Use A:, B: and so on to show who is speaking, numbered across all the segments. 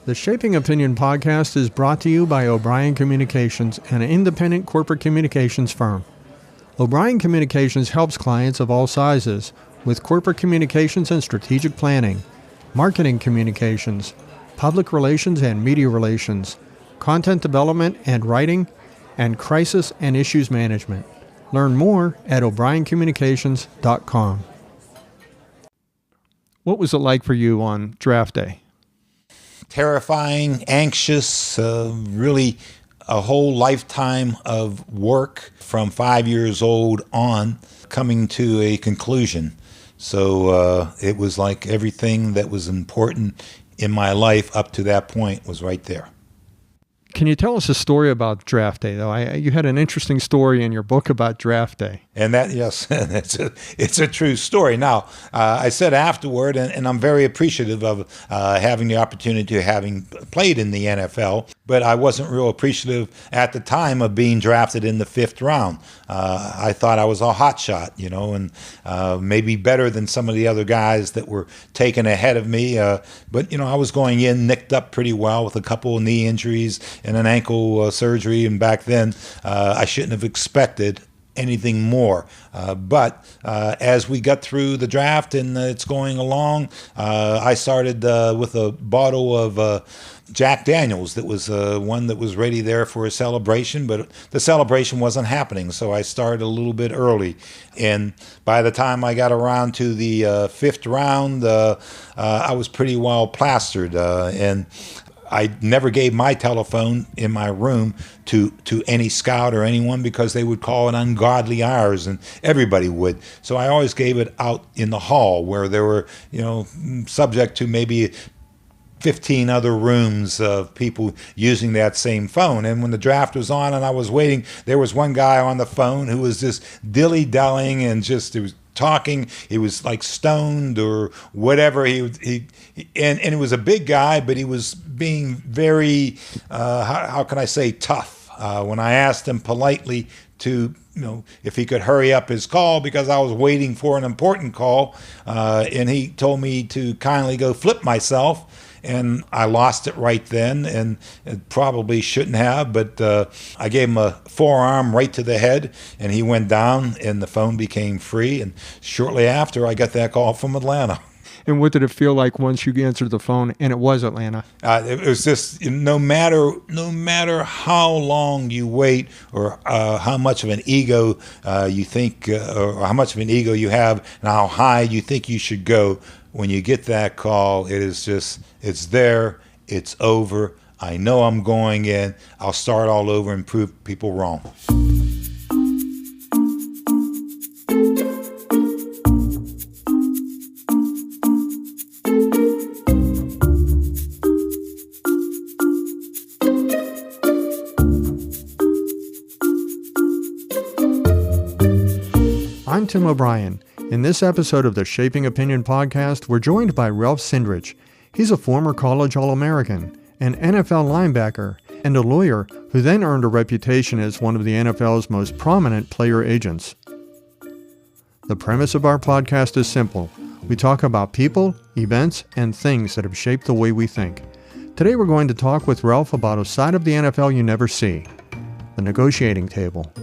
A: The Shaping Opinion podcast is brought to you by O'Brien Communications, an independent corporate communications firm. O'Brien Communications helps clients of all sizes with corporate communications and strategic planning, marketing communications, public relations and media relations, content development and writing, and crisis and issues management. Learn more at o'briencommunications.com. What was it like for you on draft day?
B: Terrifying, anxious, really a whole lifetime of work from 5 years old on coming to a conclusion. So it was like everything that was important in my life up to that point was right there.
A: Can you tell us a story about draft day, though? You had an interesting story in your book about draft day.
B: And that, yes, it's a true story. Now, I said afterward, and I'm very appreciative of having the opportunity of having played in the NFL, but I wasn't real appreciative at the time of being drafted in the 5th round. I thought I was a hot shot, and maybe better than some of the other guys that were taken ahead of me. But, I was going in nicked up pretty well with a couple of knee injuries and an ankle surgery. And back then, I shouldn't have expected anything more. But as we got through the draft and it's going along, I started with a bottle of Jack Daniels that was one that was ready there for a celebration, but the celebration wasn't happening. So I started a little bit early. And by the time I got around to the 5th round, I was pretty well plastered. And I never gave my telephone in my room to any scout or anyone because they would call it ungodly hours, and everybody would. So I always gave it out in the hall where there were, subject to maybe 15 other rooms of people using that same phone. And when the draft was on and I was waiting, there was one guy on the phone who was just dilly-dallying and just, it was talking. He was like stoned or whatever. And it was a big guy, but he was being very, how can I say, tough. When I asked him politely to, if he could hurry up his call because I was waiting for an important call, and he told me to kindly go flip myself. And I lost it right then, and it probably shouldn't have, but I gave him a forearm right to the head, and he went down, and the phone became free. And shortly after, I got that call from Atlanta.
A: And what did it feel like once you answered the phone and it was Atlanta?
B: It was just, no matter how long you wait or how much of an ego you think, or how much of an ego you have and how high you think you should go, when you get that call, it is just, it's there, it's over. I know I'm going in. I'll start all over and prove people wrong.
A: I'm Tim O'Brien. In this episode of the Shaping Opinion podcast, we're joined by Ralph Cindrich. He's a former college All-American, an NFL linebacker, and a lawyer who then earned a reputation as one of the NFL's most prominent player agents. The premise of our podcast is simple. We talk about people, events, and things that have shaped the way we think. Today we're going to talk with Ralph about a side of the NFL you never see, the negotiating table.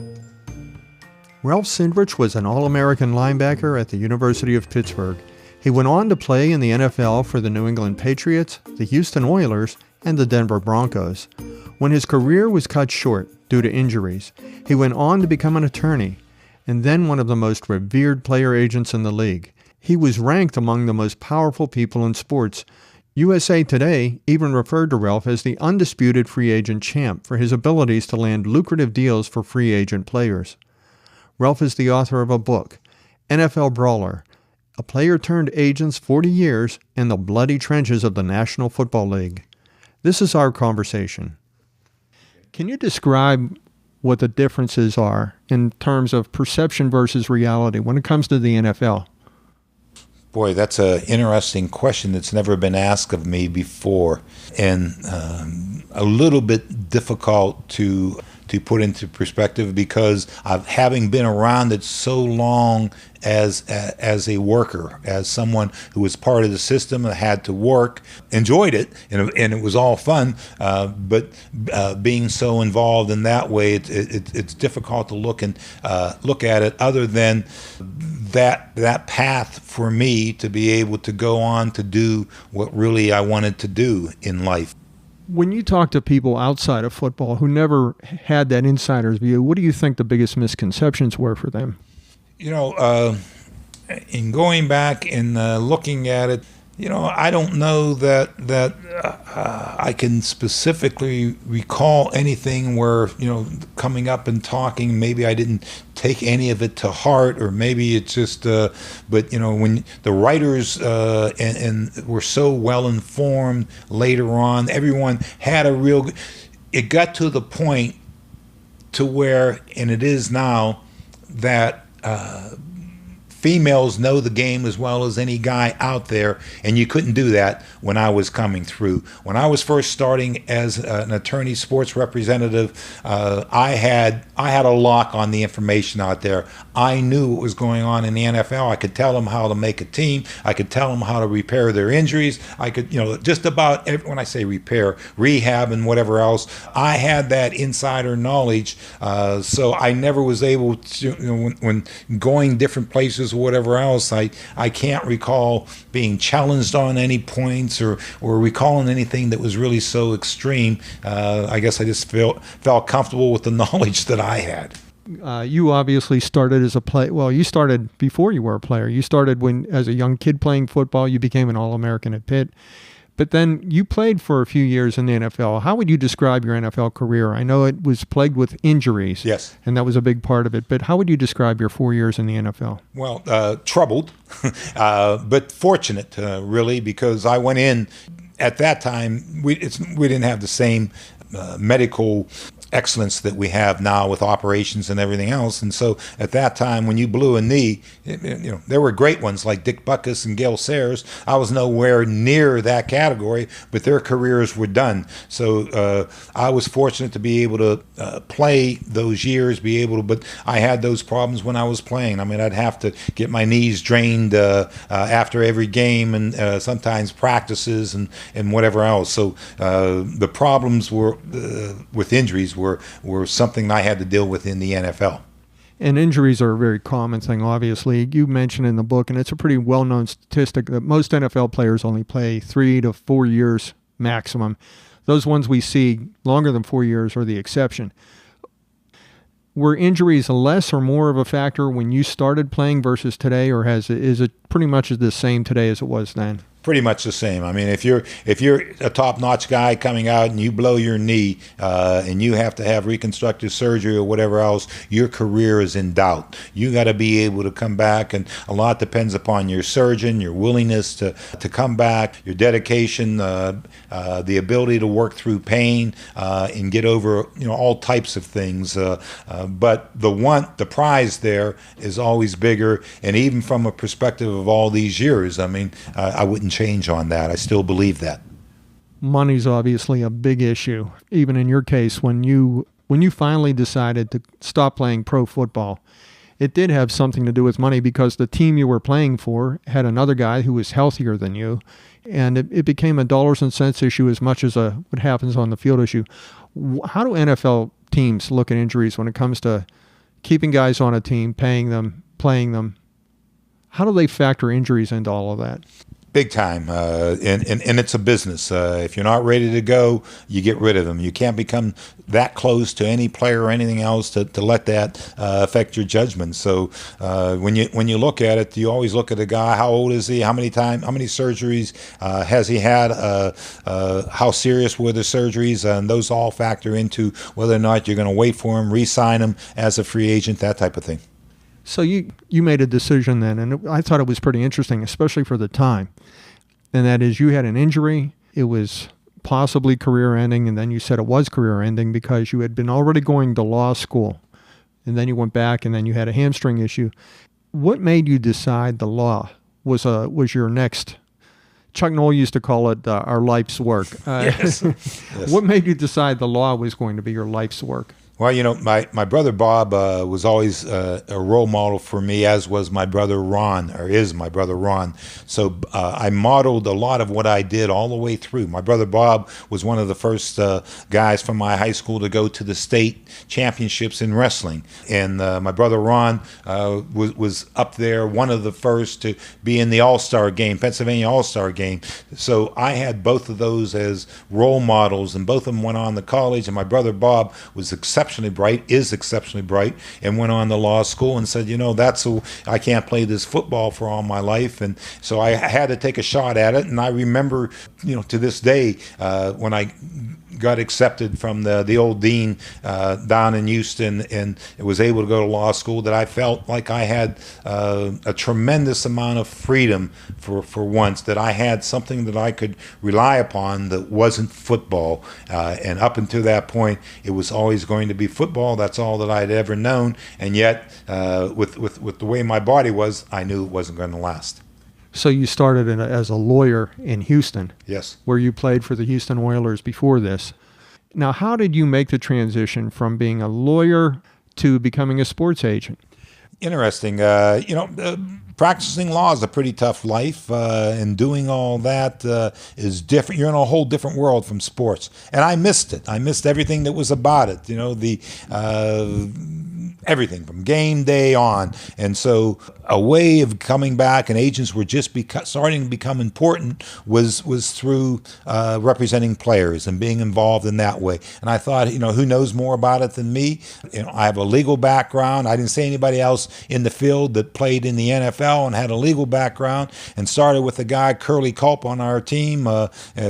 A: Ralph Cindrich was an All-American linebacker at the University of Pittsburgh. He went on to play in the NFL for the New England Patriots, the Houston Oilers, and the Denver Broncos. When his career was cut short due to injuries, he went on to become an attorney, and then one of the most revered player agents in the league. He was ranked among the most powerful people in sports. USA Today even referred to Ralph as the undisputed free agent champ for his abilities to land lucrative deals for free agent players. Ralph is the author of a book, NFL Brawler, a player turned agent's 40 years in the bloody trenches of the National Football League. This is our conversation. Can you describe what the differences are in terms of perception versus reality when it comes to the NFL?
B: Boy, that's an interesting question that's never been asked of me before, and a little bit difficult to to put into perspective, because of having been around it so long as a worker, as someone who was part of the system and had to work, enjoyed it, and it was all fun. But being so involved in that way, it's difficult to look at it other than that path for me to be able to go on to do what really I wanted to do in life.
A: When you talk to people outside of football who never had that insider's view, what do you think the biggest misconceptions were for them?
B: In going back and looking at it, I don't know that I can specifically recall anything where, coming up and talking, maybe I didn't take any of it to heart, or maybe it's just, but, when the writers and were so well informed later on, everyone had it got to the point to where, and it is now, that females know the game as well as any guy out there, and you couldn't do that when I was coming through. When I was first starting as an attorney sports representative, I had a lock on the information out there. I knew what was going on in the NFL. I could tell them how to make a team. I could tell them how to repair their injuries. I could, just about when I say repair, rehab and whatever else, I had that insider knowledge. So I never was able to, when going different places or whatever else, I can't recall being challenged on any points or recalling anything that was really so extreme. I guess I just felt comfortable with the knowledge that I had.
A: You obviously started as a player. Well, you started before you were a player. You started as a young kid playing football. You became an All-American at Pitt. But then you played for a few years in the NFL. How would you describe your NFL career? I know it was plagued with injuries.
B: Yes.
A: And that was a big part of it. But how would you describe your 4 years in the NFL?
B: Well, troubled, but fortunate, really, because I went in at that time. We didn't have the same medical excellence that we have now with operations and everything else. And so at that time, when you blew a knee, there were great ones like Dick Butkus and Gale Sayers. I was nowhere near that category, but their careers were done. So I was fortunate to be able to play those years, but I had those problems when I was playing. I mean, I'd have to get my knees drained after every game, and sometimes practices and whatever else. So the problems were with injuries were something I had to deal with in the NFL.
A: And injuries are a very common thing, obviously. You mentioned in the book, and it's a pretty well-known statistic, that most NFL players only play 3 to 4 years maximum. Those ones we see longer than 4 years are the exception. Were injuries less or more of a factor when you started playing versus today, or is it pretty much the same today as it was then?
B: Pretty much the same. I mean, if you're a top-notch guy coming out and you blow your knee and you have to have reconstructive surgery or whatever else, your career is in doubt. You got to be able to come back, and a lot depends upon your surgeon, your willingness to come back, your dedication, the ability to work through pain and get over all types of things. But the prize there is always bigger, and even from a perspective of all these years, I mean, I wouldn't change on that. I still believe that.
A: Money's obviously a big issue. Even in your case, when you finally decided to stop playing pro football, it did have something to do with money, because the team you were playing for had another guy who was healthier than you, and it became a dollars and cents issue as much as what happens on the field issue. How do NFL teams look at injuries when it comes to keeping guys on a team, paying them, playing them? How do they factor injuries into all of that?
B: Big time, and it's a business. If you're not ready to go, you get rid of them. You can't become that close to any player or anything else to let that affect your judgment. So when you look at it, you always look at a guy. How old is he? How many surgeries has he had? How serious were the surgeries? And those all factor into whether or not you're going to wait for him, re-sign him as a free agent, that type of thing.
A: So you made a decision then, and I thought it was pretty interesting, especially for the time. And that is, you had an injury. It was possibly career-ending, and then you said it was career-ending because you had been already going to law school. And then you went back, and then you had a hamstring issue. What made you decide the law was your next? Chuck Noll used to call it our life's work.
B: Yes.
A: What made you decide the law was going to be your life's work?
B: Well, my brother Bob was always a role model for me, as was my brother Ron, or is my brother Ron. So I modeled a lot of what I did all the way through. My brother Bob was one of the first guys from my high school to go to the state championships in wrestling. And my brother Ron was up there, one of the first to be in the All-Star game, Pennsylvania All-Star game. So I had both of those as role models, and both of them went on to college. And my brother Bob was is exceptionally bright, and went on to law school and said, I can't play this football for all my life. And so I had to take a shot at it. And I remember, to this day, when I got accepted from the old dean down in Houston and was able to go to law school, that I felt like I had a tremendous amount of freedom for once, that I had something that I could rely upon that wasn't football. And up until that point, it was always going to be football. That's all that I'd ever known. And yet, with the way my body was, I knew it wasn't going to last.
A: So you started as a lawyer in Houston.
B: Yes.
A: Where you played for the Houston Oilers before this. Now, how did you make the transition from being a lawyer to becoming a sports agent?
B: Interesting. Practicing law is a pretty tough life, and doing all that is different. You're in a whole different world from sports. And I missed it. I missed everything that was about it. Everything from game day on. And so a way of coming back, and agents were just starting to become important, was through representing players and being involved in that way. And I thought, who knows more about it than me? I have a legal background. I didn't see anybody else in the field that played in the NFL and had a legal background, and started with a guy, Curly Culp, on our team,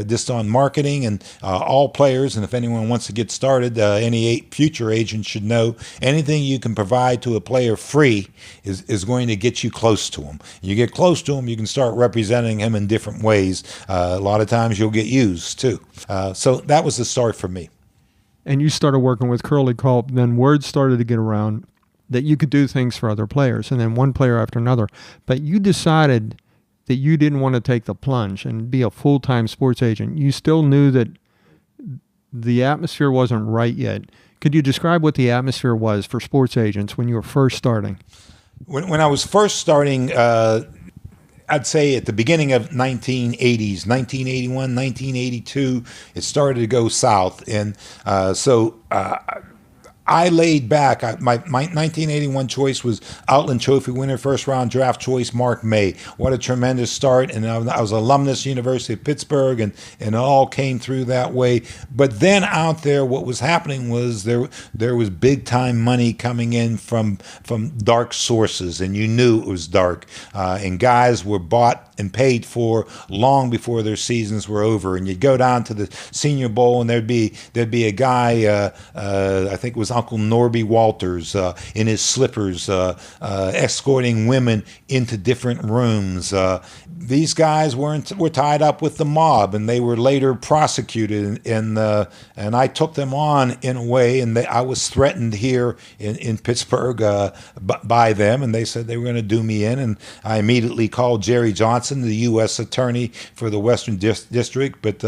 B: just on marketing and all players. And if anyone wants to get started, any future agent should know anything you can provide to a player free is going to get you close to him. You get close to him, you can start representing him in different ways. A lot of times you'll get used too. So that was the start for me.
A: And you started working with Curly Culp, then word started to get around that you could do things for other players, and then one player after another. But you decided that you didn't want to take the plunge and be a full-time sports agent. You still knew that the atmosphere wasn't right yet. Could you describe what the atmosphere was for sports agents when you were first starting?
B: When I was first starting, I'd say at the beginning of 1980s, 1981, 1982, it started to go south. And so I laid back. My 1981 choice was Outland Trophy winner, first round draft choice, Mark May. What a tremendous start. And I was alumnus, University of Pittsburgh, and it all came through that way. But then out there, what was happening was there was big time money coming in from dark sources, and you knew it was dark. And guys were bought and paid for long before their seasons were over. And you'd go down to the Senior Bowl, and there'd be a guy, I think it was Uncle Norby Walters, in his slippers, escorting women into different rooms. These guys were tied up with the mob, and they were later prosecuted. And I took them on in a way, and I was threatened here in Pittsburgh by them, and they said they were going to do me in. And I immediately called Jerry Johnson, the U.S. attorney for the Western District. But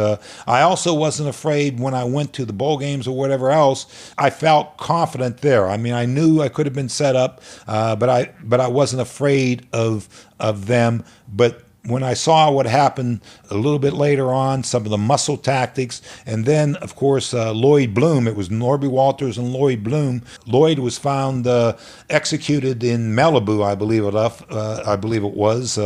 B: I also wasn't afraid when I went to the bowl games or whatever else. I felt confident there. I mean, I knew I could have been set up, but I wasn't afraid of them. But when I saw what happened a little bit later on, some of the muscle tactics, and then, of course, Lloyd Bloom, it was Norby Walters and Lloyd Bloom. Lloyd was found executed in Malibu, I believe it was.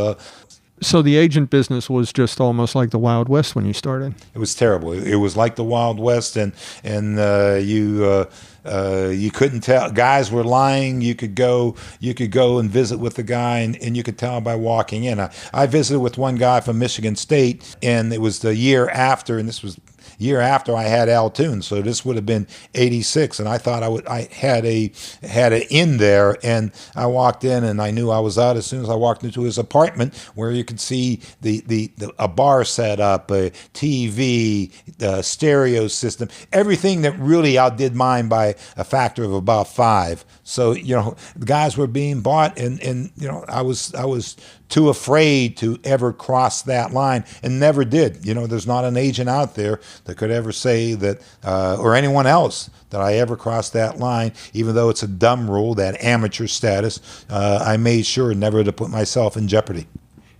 A: So the agent business was just almost like the Wild West when you started.
B: It was terrible. It was like the Wild West, and you couldn't tell. Guys were lying. You could go and visit with the guy, and you could tell by walking in. I visited with one guy from Michigan State, and it was the year after, and this was year after I had Al Toon, so this would have been '86, and I thought I had an in there, and I walked in, and I knew I was out as soon as I walked into his apartment, where you could see a bar set up, a TV, the stereo system, everything that really outdid mine by a factor of about 5. So the guys were being bought, and I was too afraid to ever cross that line, and never did. There's not an agent out there that could ever say that, or anyone else, that I ever crossed that line, even though it's a dumb rule, that amateur status. I made sure never to put myself in jeopardy.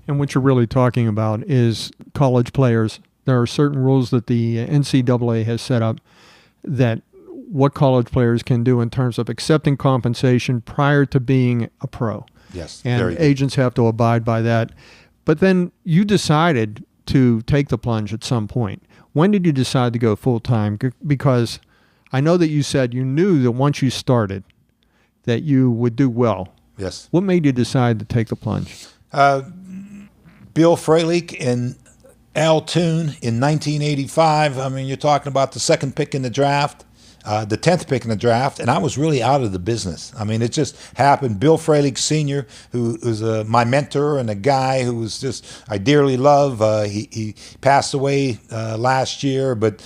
A: And what you're really talking about is college players. There are certain rules that the NCAA has set up that what college players can do in terms of accepting compensation prior to being a pro.
B: Yes.
A: And agents have to abide by that. But then you decided to take the plunge at some point. When did you decide to go full-time? Because I know that you said you knew that once you started that you would do well.
B: Yes.
A: What made you decide to take the plunge?
B: Bill Fralick and Al Toon in 1985. I mean, you're talking about the second pick in the draft. The 10th pick in the draft, and I was really out of the business. I mean, it just happened. Bill Fralick Sr., who was my mentor and a guy who was just, I dearly love. He passed away last year, but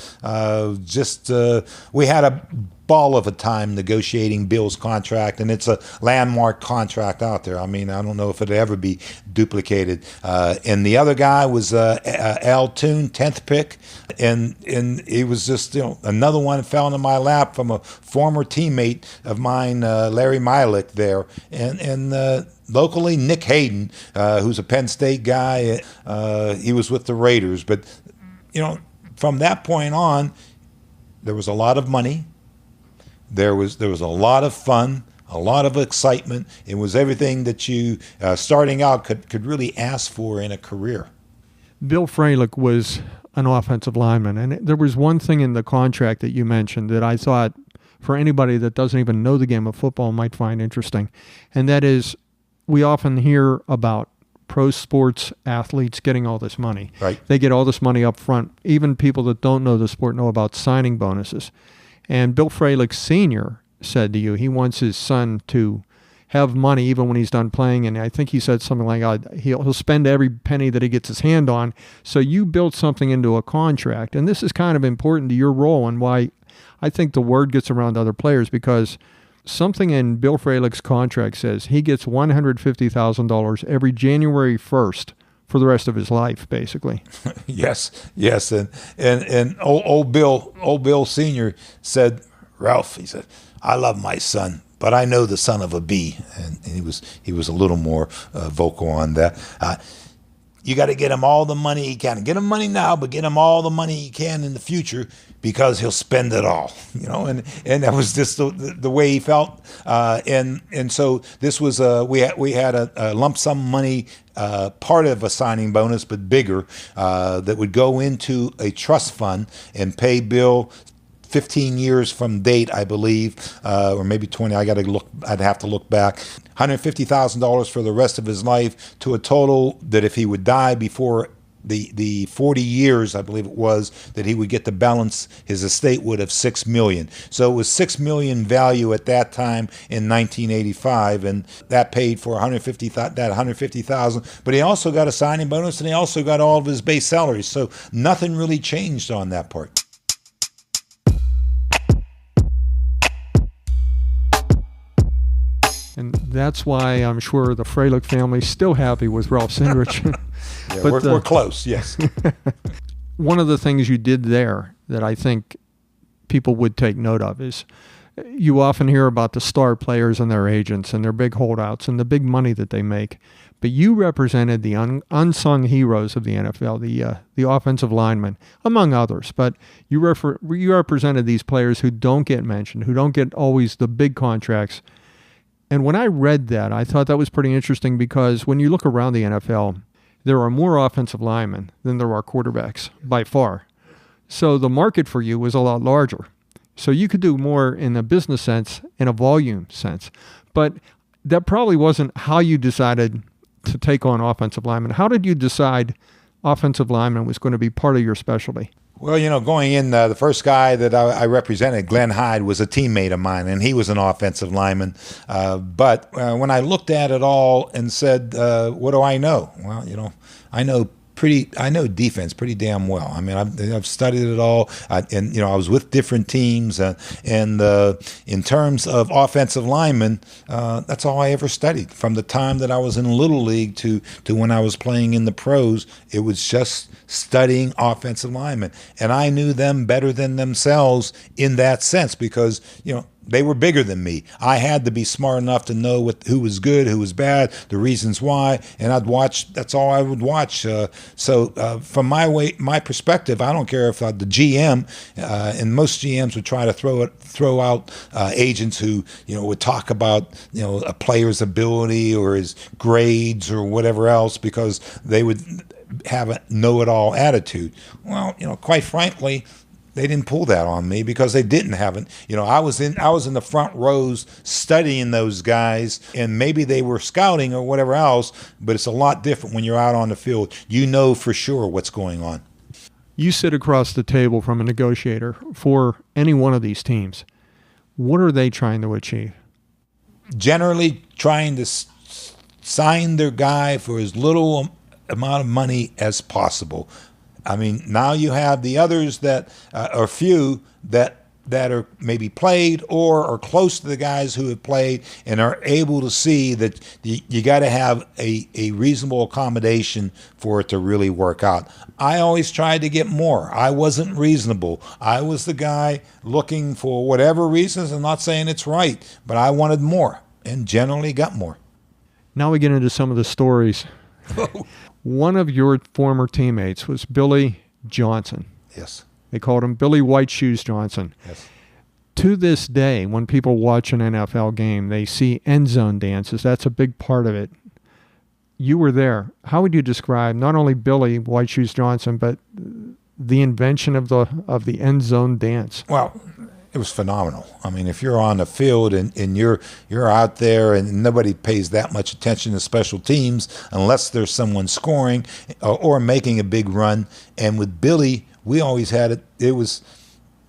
B: we had a ball of a time negotiating Bill's contract, and it's a landmark contract out there. I mean, I don't know if it'll ever be duplicated. And the other guy was Al Toon, 10th pick, and he was just, another one fell into my lap from a former teammate of mine, Larry Milik there, and locally Nick Hayden, who's a Penn State guy. He was with the Raiders, but from that point on, there was a lot of money. There was a lot of fun, a lot of excitement. It was everything that you, starting out, could really ask for in a career.
A: Bill Fralick was an offensive lineman, and there was one thing in the contract that you mentioned that I thought for anybody that doesn't even know the game of football might find interesting, and that is we often hear about pro sports athletes getting all this money.
B: Right.
A: They get all this money up front. Even people that don't know the sport know about signing bonuses. And Bill Fralick Sr. said to you he wants his son to have money even when he's done playing, and I think he said something like he'll spend every penny that he gets his hand on. So you built something into a contract, and this is kind of important to your role and why I think the word gets around to other players, because something in Bill Fralick's contract says he gets $150,000 every January 1st for the rest of his life, basically.
B: Yes, and old Bill Sr. said, Ralph, he said, I love my son, but I know the son of a bee, and he was a little more vocal on that. You got to get him all the money he can. Get him money now, but get him all the money he can in the future, because he'll spend it all. And that was just the way he felt. And so this was we had a lump sum money, part of a signing bonus, but bigger, that would go into a trust fund and pay Bill 15 years from date, I believe, or maybe 20. I'd have to look back. $150,000 for the rest of his life, to a total that if he would die before the 40 years, I believe it was, that he would get the balance, his estate would have $6 million. So it was $6 million value at that time in 1985, and that paid for $150,000. But he also got a signing bonus, and he also got all of his base salaries. So nothing really changed on that part.
A: And that's why I'm sure the Fralick family's still happy with Ralph Cindrich.
B: Yeah, but we're close, yes.
A: One of the things you did there that I think people would take note of is you often hear about the star players and their agents and their big holdouts and the big money that they make. But you represented the unsung heroes of the NFL, the offensive linemen, among others. But you represented these players who don't get mentioned, who don't get always the big contracts. And when I read that, I thought that was pretty interesting, because when you look around the NFL, there are more offensive linemen than there are quarterbacks, by far. So the market for you was a lot larger. So you could do more in a business sense, in a volume sense. But that probably wasn't how you decided to take on offensive linemen. How did you decide offensive lineman was going to be part of your specialty?
B: Well, going in, the first guy that I represented, Glenn Hyde, was a teammate of mine, and he was an offensive lineman. But when I looked at it all and said, what do I know? Well, I know I know defense pretty damn well. I mean, I've studied it all, and I was with different teams, and in terms of offensive linemen, that's all I ever studied. From the time that I was in Little League to when I was playing in the pros, it was just studying offensive linemen, and I knew them better than themselves in that sense because they were bigger than me. I had to be smart enough to know who was good, who was bad, the reasons why, and I'd watch. That's all I would watch. So from my perspective, I don't care if the GM and most GMs would try to throw out agents who would talk about a player's ability or his grades or whatever else because they would have a know-it-all attitude. Well, quite frankly, they didn't pull that on me because they didn't have it. I was in the front rows studying those guys, and maybe they were scouting or whatever else, but it's a lot different when you're out on the field. You know for sure what's going on.
A: You sit across the table from a negotiator for any one of these teams. What are they trying to achieve?
B: Generally trying to sign their guy for as little amount of money as possible. I mean, now you have the others that are few that are maybe played or are close to the guys who have played and are able to see that you got to have a reasonable accommodation for it to really work out. I always tried to get more. I wasn't reasonable. I was the guy looking for whatever reasons. I'm not saying it's right, but I wanted more and generally got more.
A: Now we get into some of the stories. One of your former teammates was Billy Johnson.
B: Yes.
A: They called him Billy White Shoes Johnson.
B: Yes.
A: To this day, when people watch an NFL game, they see end zone dances. That's a big part of it. You were there. How would you describe not only Billy White Shoes Johnson, but the invention of the end zone dance?
B: Well, it was phenomenal. I mean, if you're on the field and you're out there and nobody pays that much attention to special teams unless there's someone scoring or making a big run. And with Billy, we always had it. It was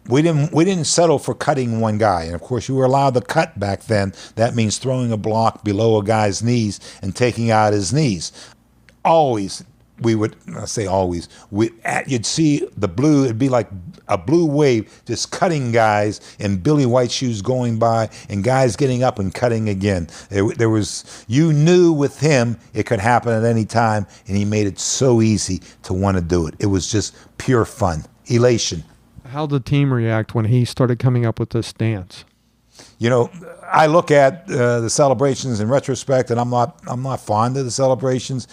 B: we didn't settle for cutting one guy. And of course, you were allowed to cut back then. That means throwing a block below a guy's knees and taking out his knees. Always. We would, I say always, you'd see the blue, it'd be like a blue wave just cutting guys and Billy White Shoes going by and guys getting up and cutting again. There was, you knew with him it could happen at any time, and he made it so easy to want to do it. It was just pure fun, elation.
A: How'd the team react when he started coming up with this dance?
B: I look at the celebrations in retrospect, and I'm not fond of the celebrations.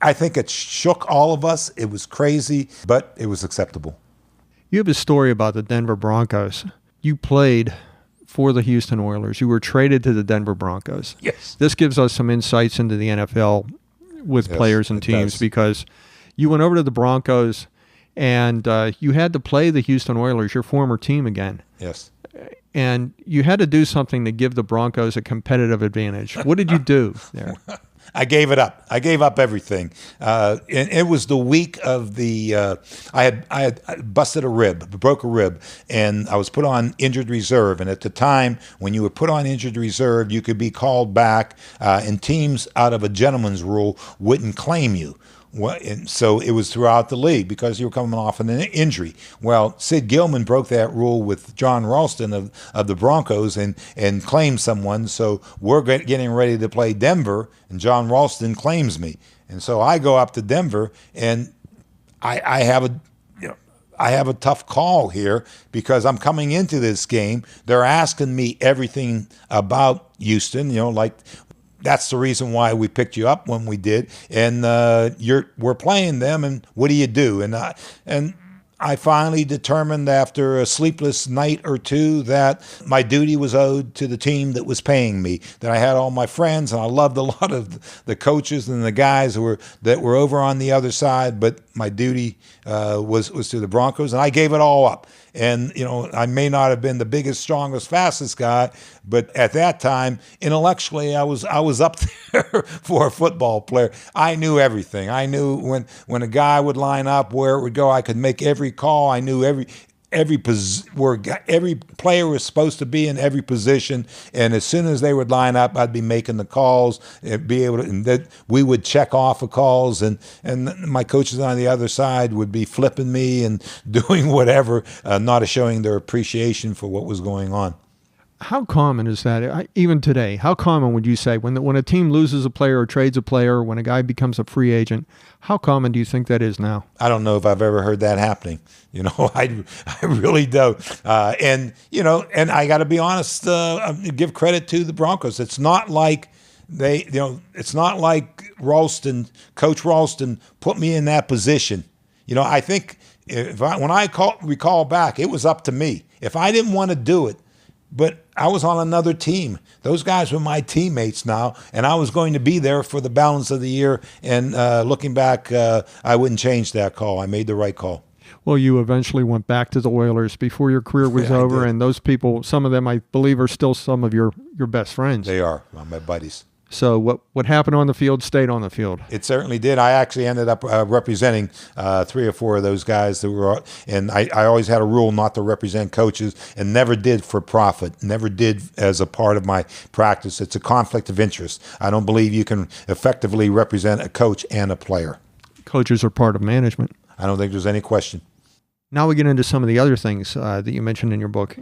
B: I think it shook all of us. It was crazy, but it was acceptable.
A: You have a story about the Denver Broncos. You played for the Houston Oilers. You were traded to the Denver Broncos.
B: Yes.
A: This gives us some insights into the NFL with players and teams because you went over to the Broncos and you had to play the Houston Oilers, your former team, again.
B: Yes.
A: And you had to do something to give the Broncos a competitive advantage. What did you do there?
B: I gave it up. I gave up everything. And it was the week of the. I had busted a rib, broke a rib, and I was put on injured reserve. And at the time, when you were put on injured reserve, you could be called back, and teams out of a gentleman's rule wouldn't claim you. And so it was throughout the league because you were coming off an injury. Well, Sid Gilman broke that rule with John Ralston of the Broncos and claimed someone. So we're getting ready to play Denver, and John Ralston claims me. And so I go up to Denver, and I have a tough call here because I'm coming into this game. They're asking me everything about Houston, like. That's the reason why we picked you up when we did, and we're playing them. And what do you do? And I finally determined after a sleepless night or two that my duty was owed to the team that was paying me. That I had all my friends, and I loved a lot of the coaches and the guys that were over on the other side. But my duty was to the Broncos, and I gave it all up. And, I may not have been the biggest, strongest, fastest guy, but at that time, intellectually, I was up there for a football player. I knew everything. I knew when a guy would line up, where it would go. I could make every call. I knew where every player was supposed to be in every position, and as soon as they would line up, I'd be making the calls and be able to. And that we would check off of calls, and my coaches on the other side would be flipping me and doing whatever, not showing their appreciation for what was going on.
A: How common is that, even today? How common would you say when a team loses a player or trades a player, when a guy becomes a free agent, how common do you think that is now?
B: I don't know if I've ever heard that happening. I really don't. And I got to be honest, give credit to the Broncos. It's not like it's not like Coach Ralston put me in that position. I think when I recall back, it was up to me. If I didn't want to do it, but I was on another team. Those guys were my teammates now, and I was going to be there for the balance of the year. And looking back, I wouldn't change that call. I made the right call.
A: Well, you eventually went back to the Oilers before your career was over, and those people, some of them, I believe, are still some of your best friends.
B: They are, my buddies.
A: So what happened on the field stayed on the field.
B: It certainly did. I actually ended up representing 3 or 4 of those guys that were, and I always had a rule not to represent coaches, and never did for profit, never did as a part of my practice. It's a conflict of interest. I don't believe you can effectively represent a coach and a player.
A: Coaches are part of management.
B: I don't think there's any question.
A: Now we get into some of the other things that you mentioned in your book.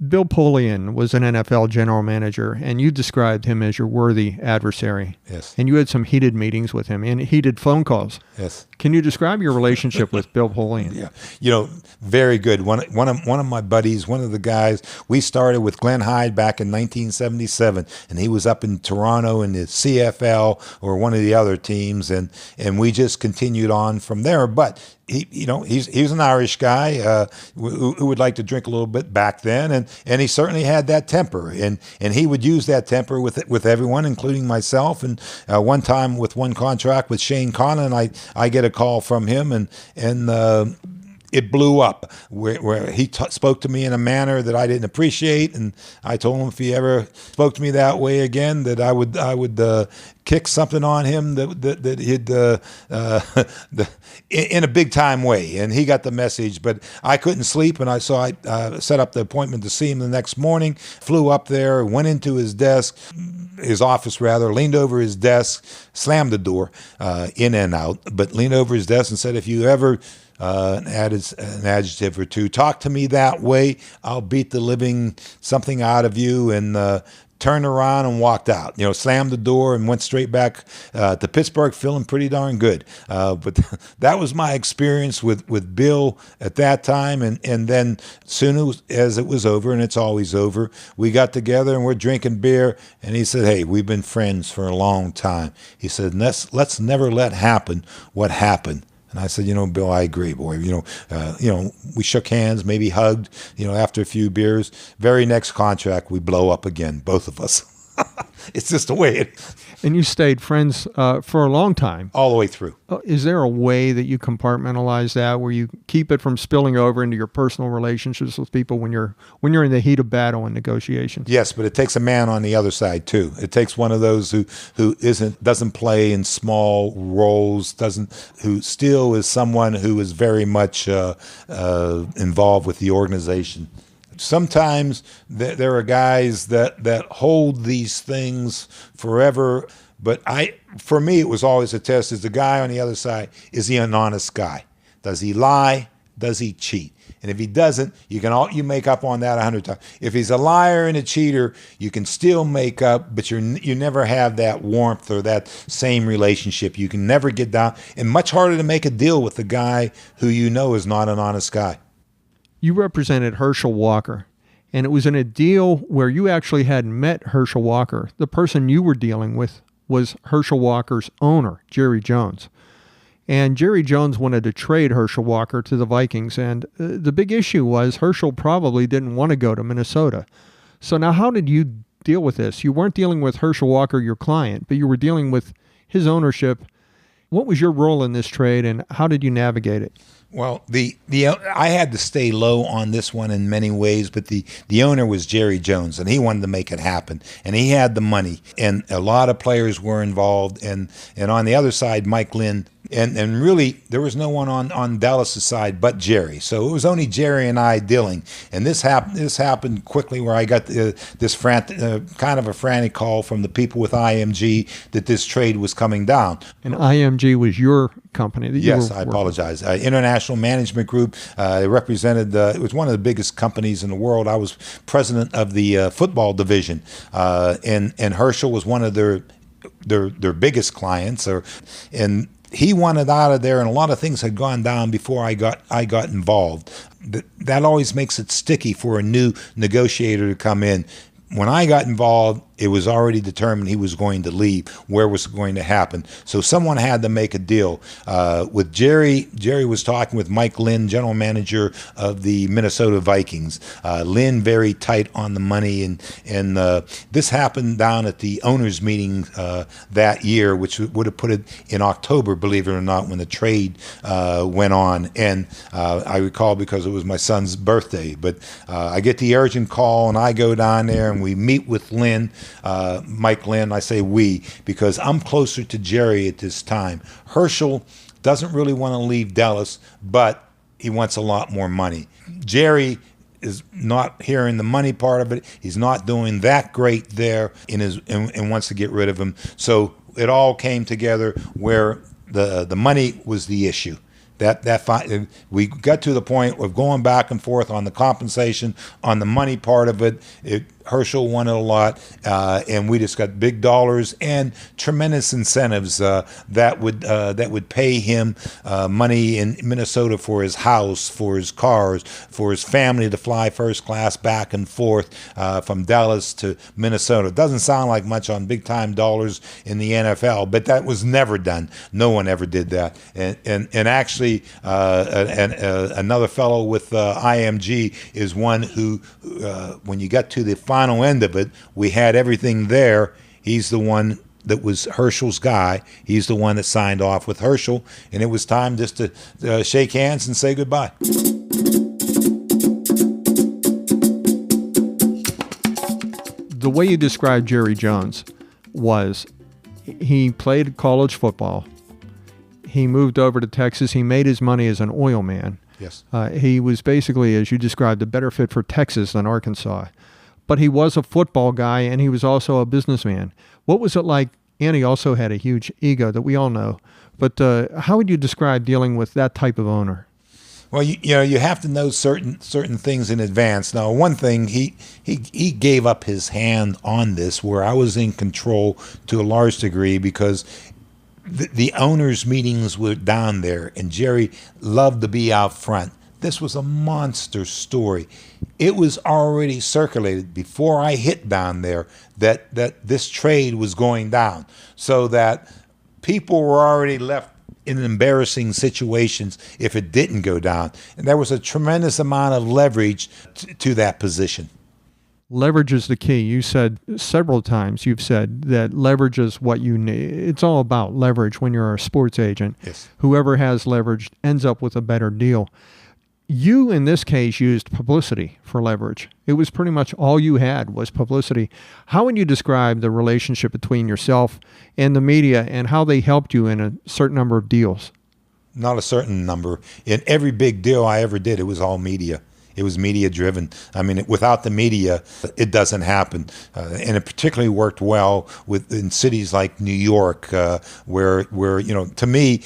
A: Bill Polian was an NFL general manager, and you described him as your worthy adversary.
B: Yes.
A: And you had some heated meetings with him and heated phone calls.
B: Yes.
A: Can you describe your relationship with Bill Polian?
B: Yeah. Very good. One of my buddies, one of the guys, we started with Glenn Hyde back in 1977, and he was up in Toronto in the CFL or one of the other teams, and we just continued on from there. But he's an Irish guy who would like to drink a little bit back then, and he certainly had that temper, and he would use that temper with everyone, including myself. And one time with one contract with Shane Conlon, I get a call from him, and it blew up where he spoke to me in a manner that I didn't appreciate, and I told him if he ever spoke to me that way again, that I would kick something on him that he'd in a big time way, and he got the message. But I couldn't sleep, and I set up the appointment to see him the next morning. Flew up there, went into his office rather, leaned over his desk, slammed the door in and out, but leaned over his desk and said, if you ever added an adjective or two, talk to me that way, I'll beat the living something out of you. And turned around and walked out. Slammed the door and went straight back to Pittsburgh, feeling pretty darn good. But that was my experience with Bill at that time. And then soon as it was over, and it's always over, we got together and we're drinking beer. And he said, hey, we've been friends for a long time. He said, let's never let happen what happened. And I said, Bill, I agree, boy. We shook hands, maybe hugged, after a few beers. Very next contract, we blow up again, both of us. It's just the way it is.
A: And you stayed friends for a long time.
B: All the way through.
A: Is there a way that you compartmentalize that, where you keep it from spilling over into your personal relationships with people when you're in the heat of battle and negotiations?
B: Yes, but it takes a man on the other side too. It takes one of those who doesn't play in small roles, who still is someone who is very much involved with the organization. Sometimes there are guys that hold these things forever, but for me, it was always a test. Is the guy on the other side, is he an honest guy? Does he lie? Does he cheat? And if he doesn't, you make up on that 100 times. If he's a liar and a cheater, you can still make up, but you never have that warmth or that same relationship. You can never get down, and much harder to make a deal with the guy who is not an honest guy.
A: You represented Herschel Walker, and it was in a deal where you actually had met Herschel Walker. The person you were dealing with was Herschel Walker's owner, Jerry Jones. And Jerry Jones wanted to trade Herschel Walker to the Vikings, and the big issue was Herschel probably didn't want to go to Minnesota. So now how did you deal with this? You weren't dealing with Herschel Walker, your client, but you were dealing with his ownership. What was your role in this trade, and how did you navigate it?
B: Well, I had to stay low on this one in many ways, but the owner was Jerry Jones, and he wanted to make it happen, and he had the money, and a lot of players were involved, and on the other side, Mike Lynn And really, there was no one on Dallas' side but Jerry. So it was only Jerry and I dealing. And this happened quickly, where I got this kind of a frantic call from the people with IMG that this trade was coming down.
A: And IMG was your company?
B: Yes, I apologize. International Management Group. It represented, it was one of the biggest companies in the world. I was president of the football division. And Herschel was one of their biggest clients. And he wanted out of there, and a lot of things had gone down before I got involved. That always makes it sticky for a new negotiator to come in. When I got involved, it was already determined he was going to leave. Where was it going to happen? So someone had to make a deal. With Jerry was talking with Mike Lynn, general manager of the Minnesota Vikings. Lynn very tight on the money, and this happened down at the owners' meeting that year, which would have put it in October, believe it or not, when the trade went on. And I recall because it was my son's birthday. But I get the urgent call, and I go down there, and we meet with Lynn. Mike Lynn, I say we, because I'm closer to Jerry at this time. Herschel doesn't really want to leave Dallas, but he wants a lot more money. Jerry is not hearing the money part of it. He's not doing that great there and wants to get rid of him. So it all came together where the money was the issue. We got to the point of going back and forth on the compensation, on the money part of it. Herschel wanted a lot, and we just got big dollars and tremendous incentives that would pay him money in Minnesota for his house, for his cars, for his family to fly first class back and forth from Dallas to Minnesota. It doesn't sound like much on big time dollars in the NFL, but that was never done. No one ever did that. And actually, another fellow with IMG is one who, when you got to the final end of it, we had everything there. He's the one that was Herschel's guy. He's the one that signed off with Herschel, and it was time just to shake hands and say goodbye.
A: The way you described Jerry Jones was he played college football. He moved over to Texas. He made his money as an oil man.
B: Yes.
A: He was basically, as you described, a better fit for Texas than Arkansas. But he was a football guy, and he was also a businessman. What was it like? And he also had a huge ego that we all know. But how would you describe dealing with that type of owner?
B: Well, you have to know certain things in advance. Now, one thing, he gave up his hand on this, where I was in control to a large degree, because the owners' meetings were down there, and Jerry loved to be out front. This was a monster story. It was already circulated before I hit down there that this trade was going down, so that people were already left in embarrassing situations if it didn't go down. And there was a tremendous amount of leverage to that position.
A: Leverage is the key. You said several times, you've said that leverage is what you need. It's all about leverage when you're a sports agent.
B: Yes.
A: Whoever has leverage ends up with a better deal. You, in this case, used publicity for leverage. It was pretty much all you had was publicity. How would you describe the relationship between yourself and the media, and how they helped you in a certain number of deals?
B: Not a certain number. In every big deal I ever did, it was all media. It was media driven. I mean, without the media, it doesn't happen. And it particularly worked well in cities like New York, where to me,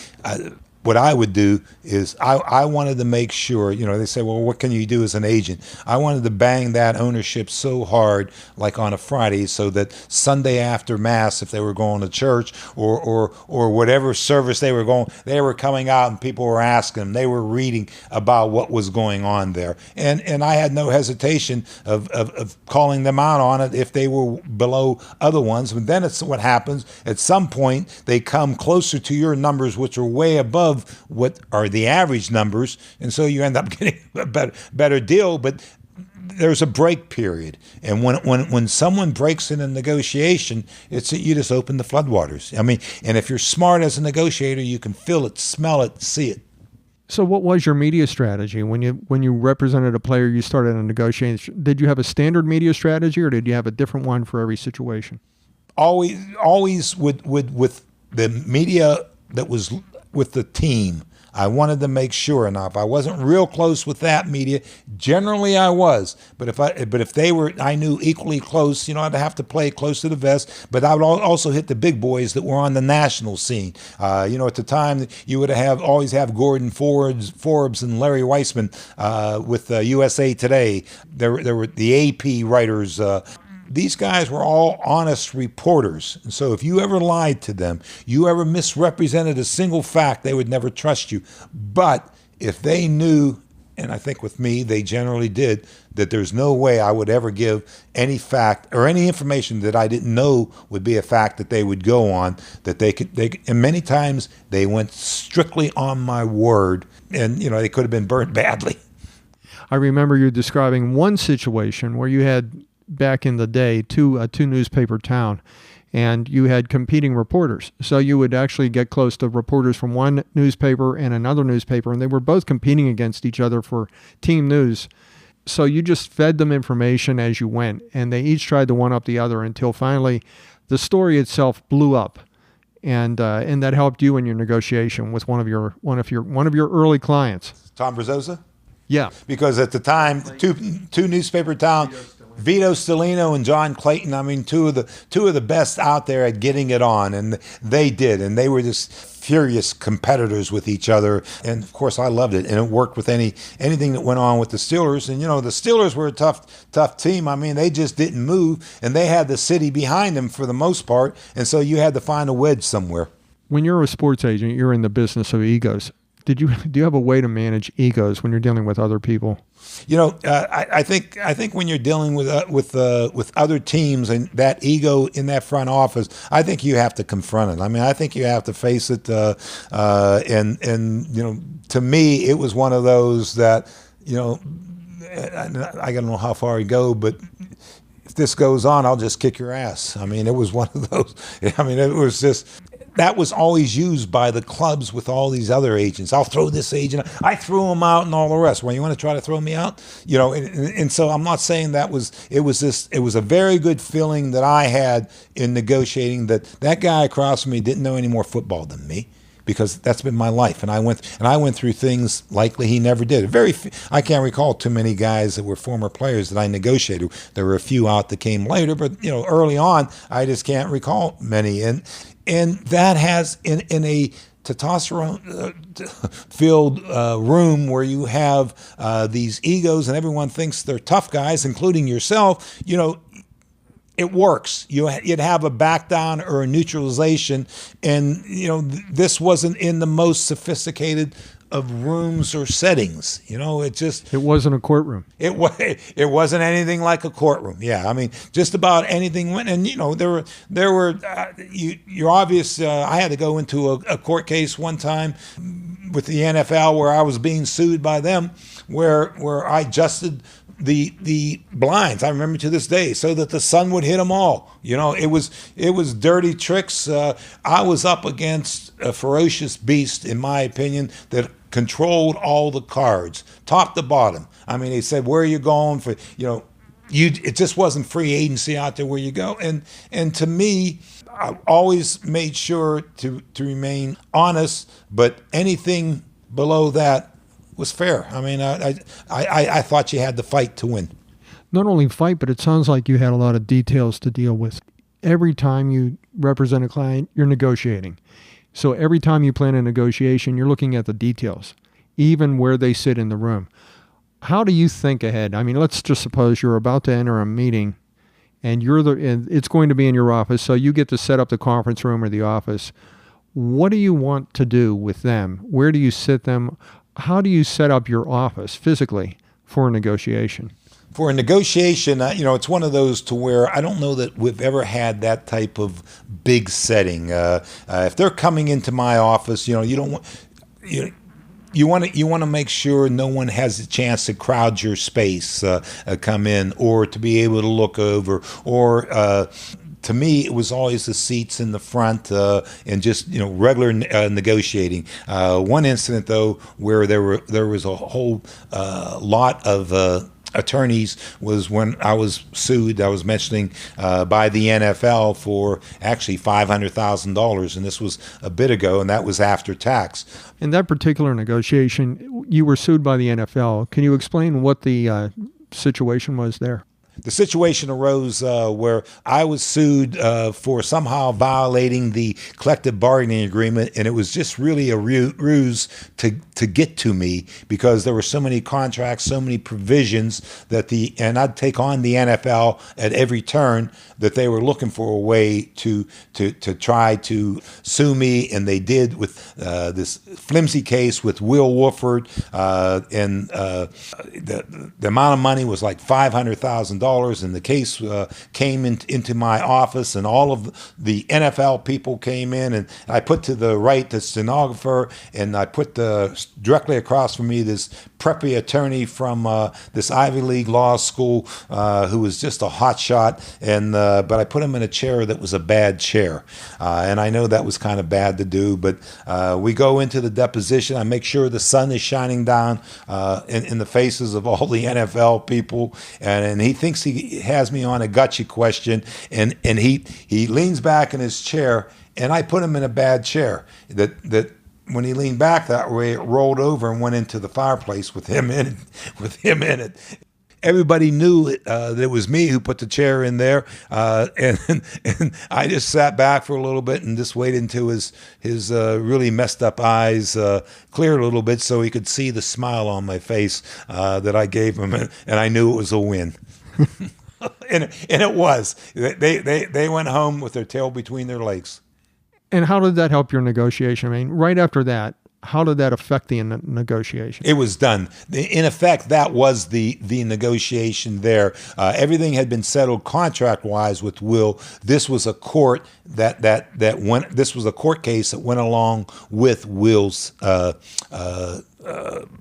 B: what I would do is I wanted to make sure, they say, well, what can you do as an agent? I wanted to bang that ownership so hard, like on a Friday, so that Sunday after Mass, if they were going to church or whatever service they were going, they were coming out and people were asking them, they were reading about what was going on there. And I had no hesitation of calling them out on it if they were below other ones. But then it's what happens. At some point, they come closer to your numbers, which are way above what are the average numbers, and so you end up getting a better deal. But there's a break period, and when someone breaks in a negotiation, it's that you just open the floodwaters. I mean, and if you're smart as a negotiator, you can feel it, smell it, see it.
A: So what was your media strategy when you represented a player? You started a negotiation. Did you have a standard media strategy, or did you have a different one for every situation?
B: Always with the media that was with the team. I wanted to make sure. Now, if I wasn't real close with that media, generally I was. But if they were, I knew equally close. I'd have to play close to the vest. But I would also hit the big boys that were on the national scene. At the time, you would always have Gordon Forbes and Larry Weissman with USA Today. There were the AP writers. These guys were all honest reporters. And so if you ever lied to them, you ever misrepresented a single fact, they would never trust you. But if they knew, and I think with me, they generally did, that there's no way I would ever give any fact or any information that I didn't know would be a fact that they would go on, that they could, and many times they went strictly on my word, and, they could have been burnt badly.
A: I remember you describing one situation where you had, back in the day, two newspaper town, and you had competing reporters. So you would actually get close to reporters from one newspaper and another newspaper, and they were both competing against each other for team news. So you just fed them information as you went, and they each tried to one-up the other until finally the story itself blew up, and that helped you in your negotiation with one of your early clients.
B: Tom Brazosa?
A: Yeah.
B: Because at the time, two newspaper town, Vito Stellino and John Clayton, two of the best out there at getting it on, and they did, and they were just furious competitors with each other, and of course I loved it, and it worked with anything that went on with the Steelers. And the Steelers were a tough team. They just didn't move, and they had the city behind them for the most part, and so you had to find a wedge somewhere.
A: When you're a sports agent, you're in the business of egos. Do you have a way to manage egos when you're dealing with other people?
B: I think when you're dealing with other teams and that ego in that front office, I think you have to confront it. I think you have to face it. And to me, it was one of those that I don't know how far you go, but if this goes on, I'll just kick your ass. It was one of those. It was just. That was always used by the clubs with all these other agents. I'll throw this agent. I threw him out and all the rest. Well, you want to try to throw me out? And so I'm not saying it was a very good feeling that I had in negotiating that guy across from me didn't know any more football than me, because that's been my life. And I went through things likely he never did. I can't recall too many guys that were former players that I negotiated. There were a few out that came later, but early on, I just can't recall many. And that has, in a testosterone-filled room where you have these egos and everyone thinks they're tough guys, including yourself, it works. You'd have a back down or a neutralization, and this wasn't in the most sophisticated of rooms or settings. It
A: wasn't a courtroom.
B: It wasn't anything like a courtroom. Yeah, just about anything went. And there were you're obvious. I had to go into a court case one time with the NFL where I was being sued by them, where I adjusted the blinds, I remember to this day, so that the sun would hit them all. It was dirty tricks. I was up against a ferocious beast, in my opinion, that controlled all the cards, top to bottom. They said, where are you going for, it just wasn't free agency out there where you go. And to me, I always made sure to remain honest, but anything below that was fair. I thought you had to fight to win.
A: Not only fight, but it sounds like you had a lot of details to deal with. Every time you represent a client, you're negotiating. So every time you plan a negotiation, you're looking at the details, even where they sit in the room. How do you think ahead? Let's just suppose you're about to enter a meeting, and it's going to be in your office, so you get to set up the conference room or the office. What do you want to do with them? Where do you sit them? How do you set up your office physically for a negotiation?
B: For a negotiation, it's one of those to where I don't know that we've ever had that type of big setting. If they're coming into my office, you don't want you want to make sure no one has a chance to crowd your space, come in, or to be able to look over, or to me, it was always the seats in the front and just regular negotiating. One incident though, where there was a whole lot of attorneys was when I was sued. I was mentioning by the NFL for actually $500,000, and this was a bit ago, and that was after tax.
A: In that particular negotiation, you were sued by the NFL. Can you explain what the situation was there?
B: The situation arose where I was sued for somehow violating the collective bargaining agreement, and it was just really a ruse to get to me, because there were so many contracts, so many provisions and I'd take on the NFL at every turn, that they were looking for a way to try to sue me, and they did with this flimsy case with Will Woodford, and the amount of money was like $500,000. And the case came into my office, and all of the NFL people came in, and I put to the right the stenographer, and I put directly across from me this preppy attorney from this Ivy League law school who was just a hot shot, but I put him in a chair that was a bad chair, and I know that was kind of bad to do, but we go into the deposition. I make sure the sun is shining down in the faces of all the NFL people, and he thinks he has me on a gotcha question, and he leans back in his chair, and I put him in a bad chair that when he leaned back that way, it rolled over and went into the fireplace with him in it. Everybody knew that it was me who put the chair in there, and I just sat back for a little bit and just waited until his really messed up eyes cleared a little bit, so he could see the smile on my face that I gave him, and I knew it was a win. and it was. They went home with their tail between their legs.
A: And how did that help your negotiation? I mean, right after that, how did that affect the negotiation?
B: It was done. In effect, that was the negotiation there. Everything had been settled contract-wise with Will. This was a court that went. This was a court case that went along with Will's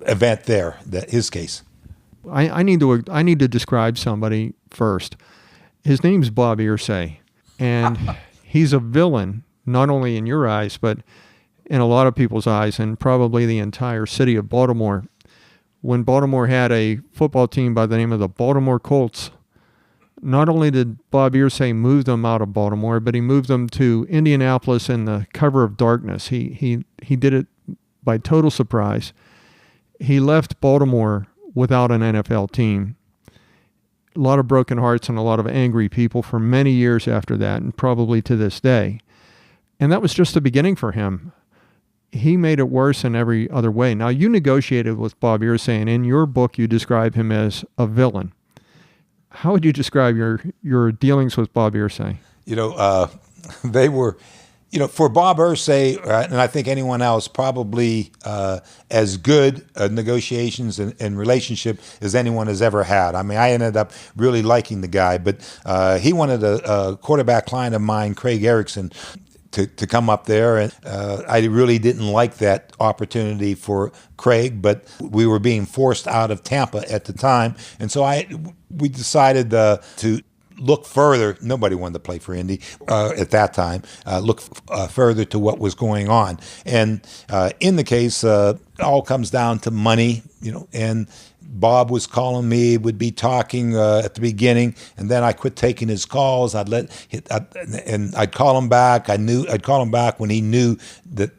B: event there. His case.
A: I need to describe somebody first. His name's Bob Irsay, and he's a villain, not only in your eyes, but in a lot of people's eyes, and probably the entire city of Baltimore. When Baltimore had a football team by the name of the Baltimore Colts, not only did Bob Irsay move them out of Baltimore, but he moved them to Indianapolis in the cover of darkness. He did it by total surprise. He left Baltimore without an NFL team. A lot of broken hearts and a lot of angry people for many years after that, and probably to this day. And that was just the beginning for him. He made it worse in every other way. Now, you negotiated with Bob Irsay, and in your book you describe him as a villain. How would you describe your dealings with Bob Irsay?
B: They were, for Bob Irsay, and I think anyone else, probably as good negotiations and relationship as anyone has ever had. I mean, I ended up really liking the guy, but he wanted a quarterback client of mine, Craig Erickson, to come up there, and I really didn't like that opportunity for Craig, but we were being forced out of Tampa at the time, and so we decided to look further. Nobody wanted to play for Indy at that time. Look further to what was going on, and in the case, it all comes down to money, and Bob was calling me, would be talking at the beginning, and then I quit taking his calls. I'd call him back. I'd call him back when he knew that,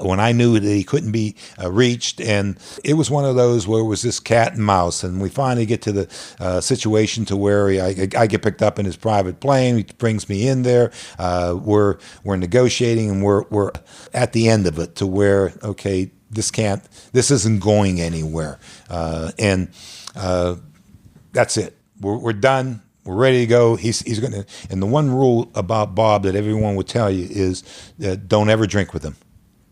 B: when I knew that he couldn't be reached, and it was one of those where it was this cat and mouse. And we finally get to the situation to where I get picked up in his private plane. He brings me in there. We're negotiating, and we're at the end of it to where, okay, this isn't going anywhere. And that's it. We're done. We're ready to go. He's going to, and the one rule about Bob that everyone would tell you is that don't ever drink with him.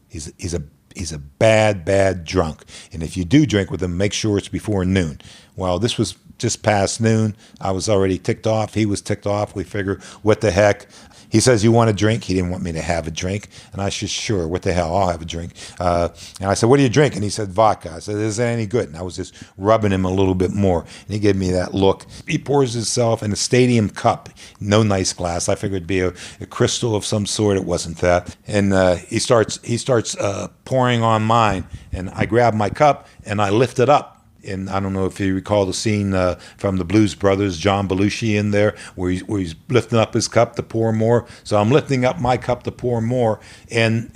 B: He's a bad drunk. And if you do drink with him, make sure it's before noon. Well, this was just past noon. I was already ticked off. He was ticked off. We figured, what the heck? He says, you want a drink? He didn't want me to have a drink. And I said, sure, what the hell, I'll have a drink. And I said, what do you drink? And he said, vodka. I said, is that any good? And I was just rubbing him a little bit more. And he gave me that look. He pours himself in a stadium cup, no nice glass. I figured it'd be a crystal of some sort. It wasn't that. And he starts pouring on mine. And I grab my cup and I lift it up. And I don't know if you recall the scene from the Blues Brothers, John Belushi in there, where he's lifting up his cup to pour more. So I'm lifting up my cup to pour more, and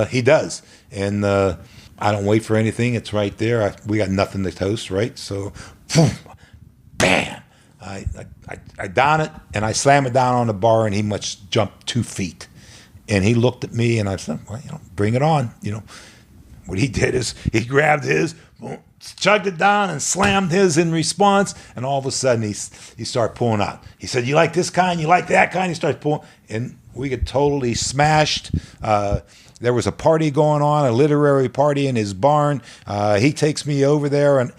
B: he does. And I don't wait for anything. It's right there. We got nothing to toast, right? So, boom, bam. I down it, and I slam it down on the bar, and he must jump 2 feet. And he looked at me, and I said, well, bring it on. What he did is he grabbed his, boom, chugged it down and slammed his in response, and all of a sudden he started pulling out. He said, you like this kind? You like that kind? He started pulling, and we get totally smashed. There was a party going on, a literary party in his barn. He takes me over there, and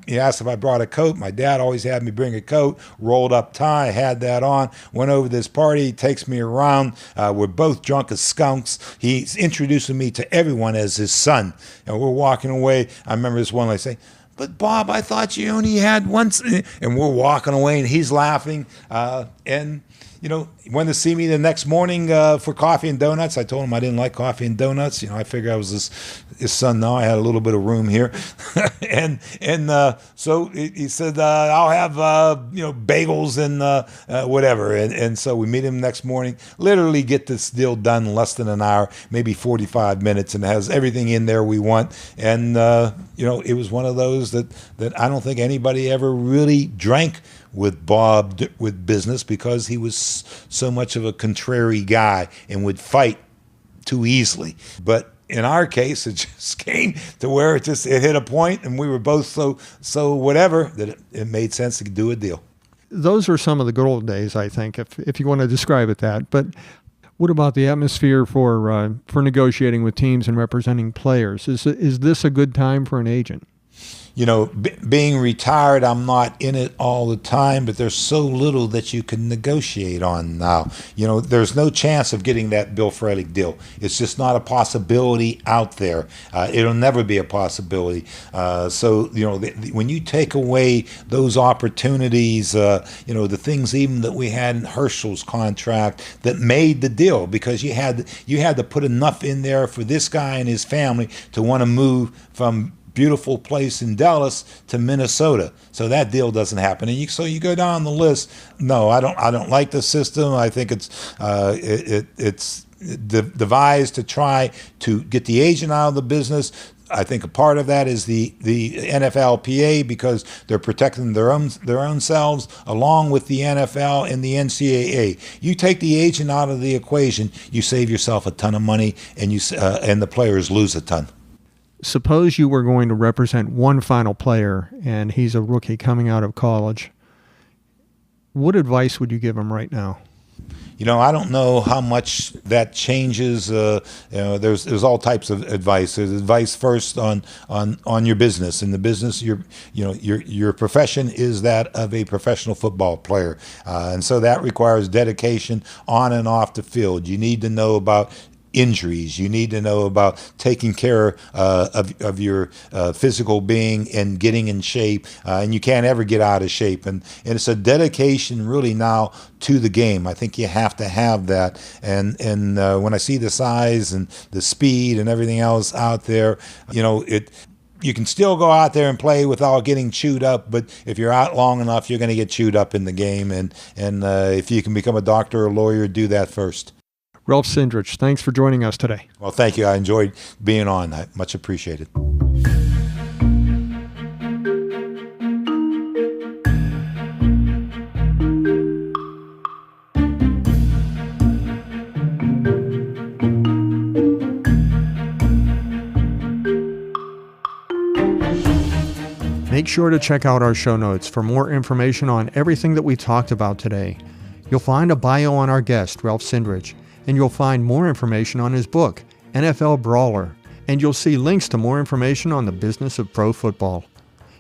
B: he asked if I brought a coat. My dad always had me bring a coat, rolled up tie, had that on, went over to this party. He takes me around. We're both drunk as skunks. He's introducing me to everyone as his son. And we're walking away. I remember this one, I say, but Bob, I thought you only had once. And we're walking away, and he's laughing. He went to see me the next morning for coffee and donuts. I told him I didn't like coffee and donuts. I figured I was his son now. I had a little bit of room here. So he said, I'll have, bagels and whatever. And so we meet him next morning, literally get this deal done in less than an hour, maybe 45 minutes, and it has everything in there we want. And, it was one of those that I don't think anybody ever really drank with Bob with business, because he was so much of a contrary guy and would fight too easily. But in our case, it just came to where it hit a point, and we were both so whatever that it made sense to do a deal.
A: Those are some of the good old days, I think, if you want to describe it that. But what about the atmosphere for negotiating with teams and representing players? Is this a good time for an agent?
B: Being retired, I'm not in it all the time, but there's so little that you can negotiate on now. There's no chance of getting that Bill Frelick deal. It's just not a possibility out there. It'll never be a possibility. When you take away those opportunities, the things even that we had in Herschel's contract that made the deal, because you had to put enough in there for this guy and his family to want to move from beautiful place in Dallas to Minnesota. So that deal doesn't happen. And so you go down the list. No, I don't like the system. I think it's devised to try to get the agent out of the business. I think a part of that is the NFLPA, because they're protecting their own selves, along with the NFL and the NCAA. You take the agent out of the equation, you save yourself a ton of money, and and the players lose a ton.
A: Suppose you were going to represent one final player, and he's a rookie coming out of college. What advice would you give him right now?
B: I don't know how much that changes. There's all types of advice. There's advice first on your business. In the business, your profession is that of a professional football player, and so that requires dedication on and off the field. You need to know about injuries. You need to know about taking care of your physical being and getting in shape, and you can't ever get out of shape. And it's a dedication really now to the game. I think you have to have that. And when I see the size and the speed and everything else out there, you can still go out there and play without getting chewed up, but if you're out long enough, you're going to get chewed up in the game. And if you can become a doctor or a lawyer, do that first.
A: Ralph Cindrich, thanks for joining us today.
B: Well, thank you. I enjoyed being on. I much appreciated.
A: Make sure to check out our show notes for more information on everything that we talked about today. You'll find a bio on our guest, Ralph Cindrich, and you'll find more information on his book, NFL Brawler, and you'll see links to more information on the business of pro football.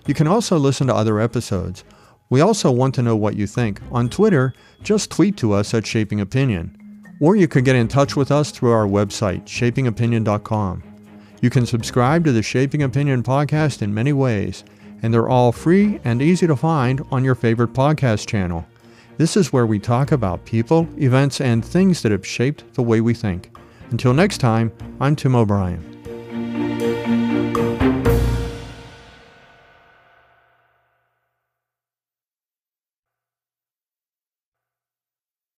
A: You can also listen to other episodes. We also want to know what you think. On Twitter, just tweet to us at Shaping Opinion, or you could get in touch with us through our website, shapingopinion.com. You can subscribe to the Shaping Opinion podcast in many ways, and they're all free and easy to find on your favorite podcast channel. This is where we talk about people, events, and things that have shaped the way we think. Until next time, I'm Tim O'Brien.